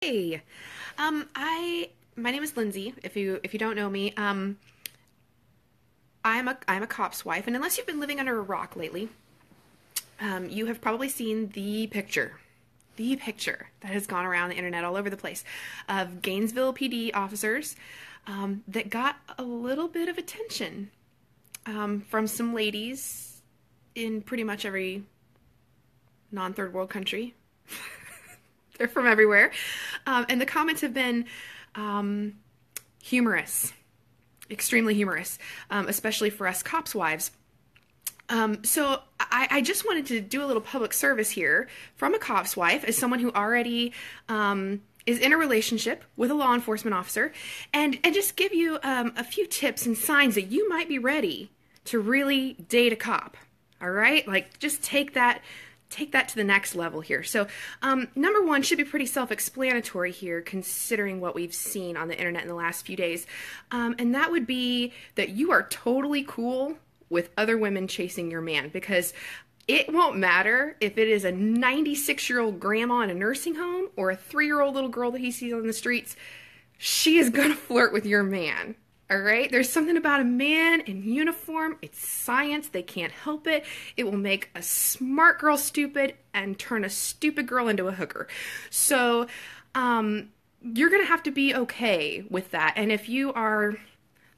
Hey, my name is Lindsay. If you don't know me, I'm a cop's wife, and unless you've been living under a rock lately, you have probably seen the picture that has gone around the internet all over the place of Gainesville PD officers that got a little bit of attention from some ladies in pretty much every non-third world country. They're from everywhere. And the comments have been humorous, extremely humorous, especially for us cops' wives. So I just wanted to do a little public service here from a cop's wife as someone who already is in a relationship with a law enforcement officer and just give you a few tips and signs that you might be ready to really date a cop. All right? Like, just take that to the next level here. So number one should be pretty self-explanatory here, considering what we've seen on the internet in the last few days. And that would be that you are totally cool with other women chasing your man, because it won't matter if it is a 96-year-old grandma in a nursing home or a 3-year-old little girl that he sees on the streets. She is going to flirt with your man. All right? There's something about a man in uniform. It's science. They can't help it. It will make a smart girl stupid and turn a stupid girl into a hooker. So, you're going to have to be okay with that. And if you are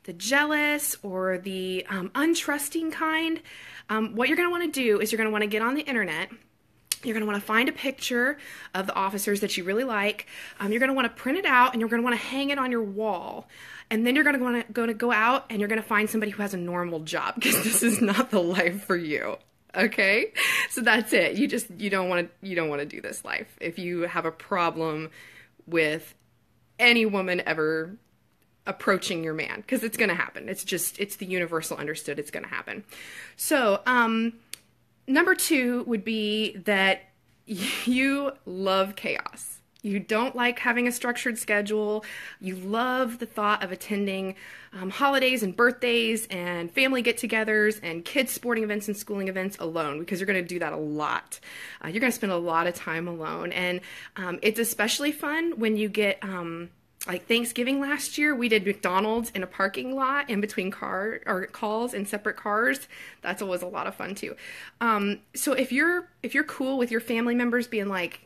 the jealous or the untrusting kind, what you're going to want to do is you're going to want to get on the internet. You're going to want to find a picture of the officers that you really like. You're going to want to print it out, and you're going to want to hang it on your wall. And then you're going to go out, and you're going to find somebody who has a normal job, because this is not the life for you. Okay? So that's it. You don't want to do this life. If you have a problem with any woman ever approaching your man, because it's going to happen. It's the universal understood it's going to happen. So, number two would be that you love chaos. You don't like having a structured schedule. You love the thought of attending holidays and birthdays and family get-togethers and kids' sporting events and schooling events alone, because you're going to do that a lot. You're going to spend a lot of time alone. And it's especially fun when you get... like Thanksgiving last year, we did McDonald's in a parking lot in between calls in separate cars. That's always a lot of fun too. So if you're cool with your family members being like,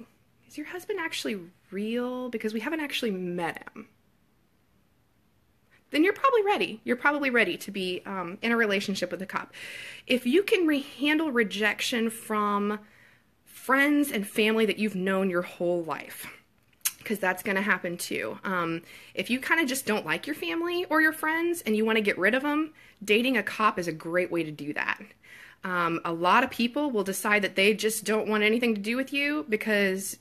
is your husband actually real? Because we haven't actually met him. Then you're probably ready. You're probably ready to be in a relationship with a cop. If you can handle rejection from friends and family that you've known your whole life, because that's going to happen too. If you kind of just don't like your family or your friends and you want to get rid of them, dating a cop is a great way to do that. A lot of people will decide that they just don't want anything to do with you because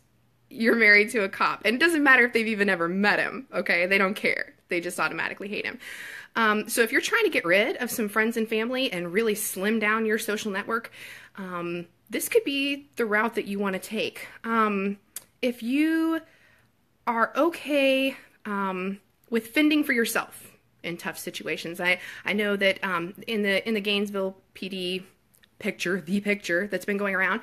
you're married to a cop. And it doesn't matter if they've even ever met him, okay? They don't care. They just automatically hate him. So if you're trying to get rid of some friends and family and really slim down your social network, this could be the route that you want to take. If you are okay with fending for yourself in tough situations. I know that in the Gainesville PD picture, the picture that's been going around,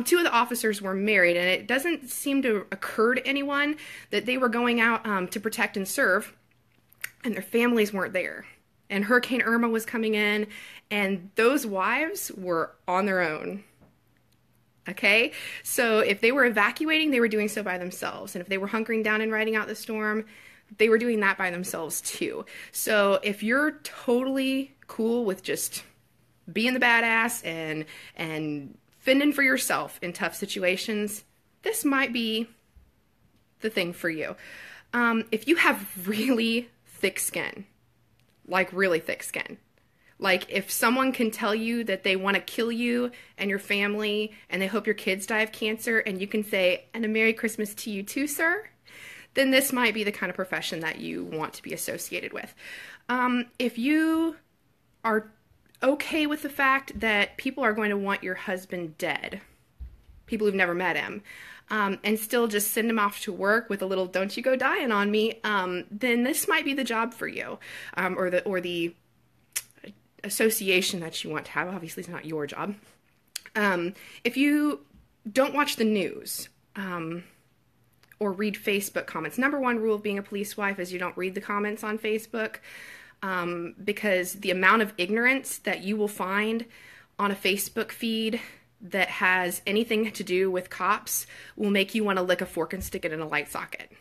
two of the officers were married, and it doesn't seem to occur to anyone that they were going out to protect and serve, and their families weren't there. And Hurricane Irma was coming in, and those wives were on their own. Okay, so if they were evacuating, they were doing so by themselves. And if they were hunkering down and riding out the storm, they were doing that by themselves too. So if you're totally cool with just being the badass and fending for yourself in tough situations, this might be the thing for you. If you have really thick skin, like really thick skin, like if someone can tell you that they want to kill you and your family and they hope your kids die of cancer, and you can say, and a Merry Christmas to you too, sir, then this might be the kind of profession that you want to be associated with. If you are okay with the fact that people are going to want your husband dead, people who've never met him, and still just send him off to work with a little "don't you go dying on me," then this might be the job for you, or the association that you want to have. Obviously, it's not your job. If you don't watch the news, or read Facebook comments. Number one rule of being a police wife is you don't read the comments on Facebook, because the amount of ignorance that you will find on a Facebook feed that has anything to do with cops will make you want to lick a fork and stick it in a light socket.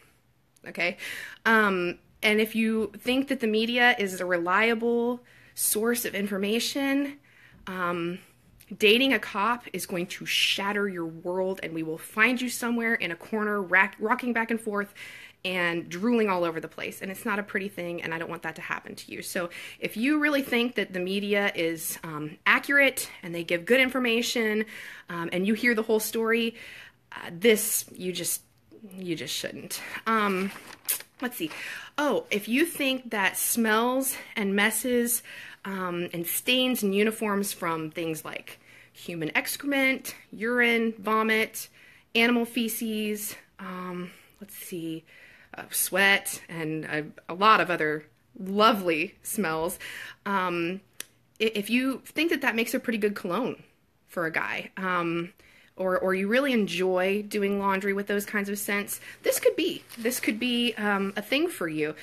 Okay? And if you think that the media is a reliable source of information, dating a cop is going to shatter your world, and we will find you somewhere in a corner rocking back and forth and drooling all over the place. And it's not a pretty thing, and I don't want that to happen to you. So if you really think that the media is accurate and they give good information, and you hear the whole story, you just shouldn't. Let's see. Oh, if you think that smells and messes and stains and uniforms from things like human excrement, urine, vomit, animal feces, let's see, sweat, and a lot of other lovely smells, if you think that makes a pretty good cologne for a guy, or you really enjoy doing laundry with those kinds of scents, this could be a thing for you.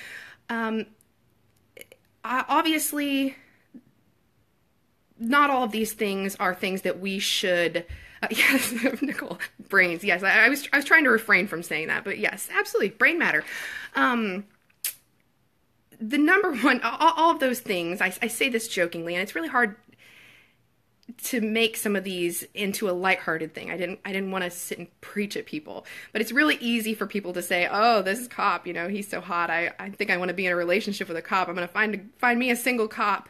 Obviously, not all of these things are things that we should. Yes, Nicole, brains. Yes, I was trying to refrain from saying that, but yes, absolutely, brain matter. The number one, all of those things. I say this jokingly, and it's really hard to make some of these into a lighthearted thing. I didn't want to sit and preach at people, but it's really easy for people to say, "Oh, this is cop. You know, he's so hot. I think I want to be in a relationship with a cop. I'm going to find me a single cop."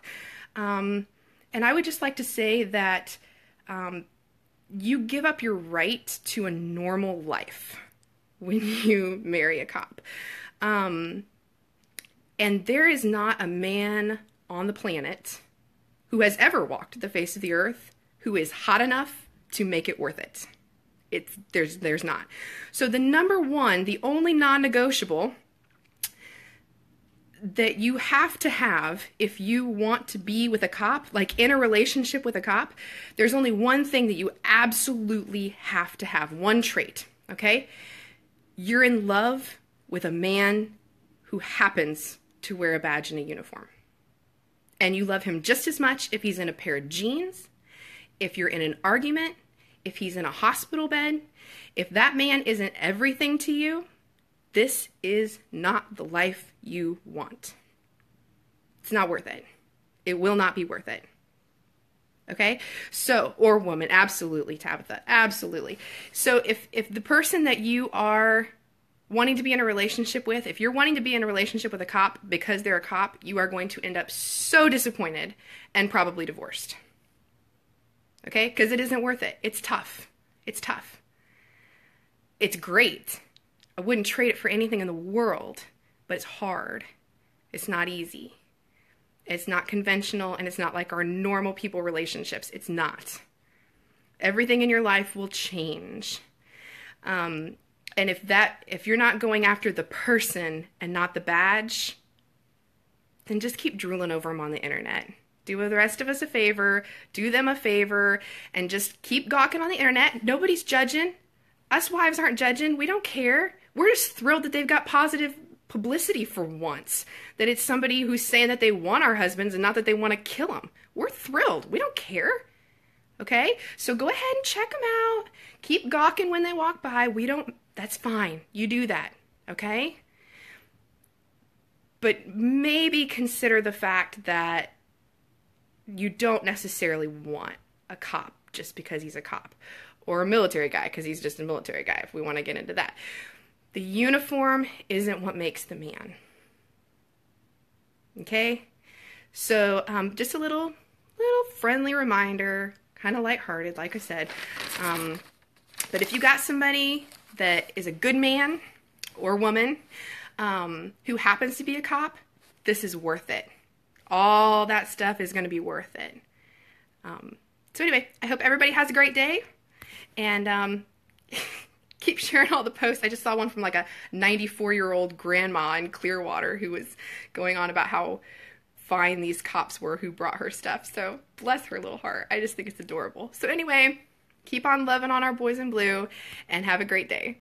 And I would just like to say that you give up your right to a normal life when you marry a cop. And there is not a man on the planet who has ever walked the face of the earth who is hot enough to make it worth it. There's not. So the number one, the only non-negotiable that you have to have if you want to be with a cop, like in a relationship with a cop, there's only one thing that you absolutely have to have, one trait, okay? You're in love with a man who happens to wear a badge and a uniform. And you love him just as much if he's in a pair of jeans, if you're in an argument, if he's in a hospital bed. If that man isn't everything to you, this is not the life you want. It's not worth it. It will not be worth it. Okay? So, or woman, absolutely, Tabitha, absolutely. So if the person that you are wanting to be in a relationship with, if you're wanting to be in a relationship with a cop because they're a cop, you are going to end up so disappointed and probably divorced. Okay? Because it isn't worth it. It's tough. It's tough. It's great. I wouldn't trade it for anything in the world, but it's hard. It's not easy. It's not conventional, and it's not like our normal people relationships. It's not. Everything in your life will change. And if you're not going after the person and not the badge, then just keep drooling over them on the internet. Do the rest of us a favor, do them a favor, and just keep gawking on the internet. Nobody's judging. Us wives aren't judging. We don't care. We're just thrilled that they've got positive publicity for once. That it's somebody who's saying that they want our husbands and not that they want to kill them. We're thrilled. We don't care. Okay? So go ahead and check them out. Keep gawking when they walk by. That's fine. You do that. Okay? But maybe consider the fact that you don't necessarily want a cop just because he's a cop. Or a military guy because he's just a military guy, if we want to get into that. The uniform isn't what makes the man. Okay? So just a little friendly reminder, kind of lighthearted, like I said. But if you got somebody that is a good man or woman who happens to be a cop, this is worth it. All that stuff is going to be worth it. So anyway, I hope everybody has a great day. And keep sharing all the posts. I just saw one from like a 94-year-old grandma in Clearwater who was going on about how fine these cops were who brought her stuff. So bless her little heart. I just think it's adorable. So anyway, keep on loving on our boys in blue and have a great day.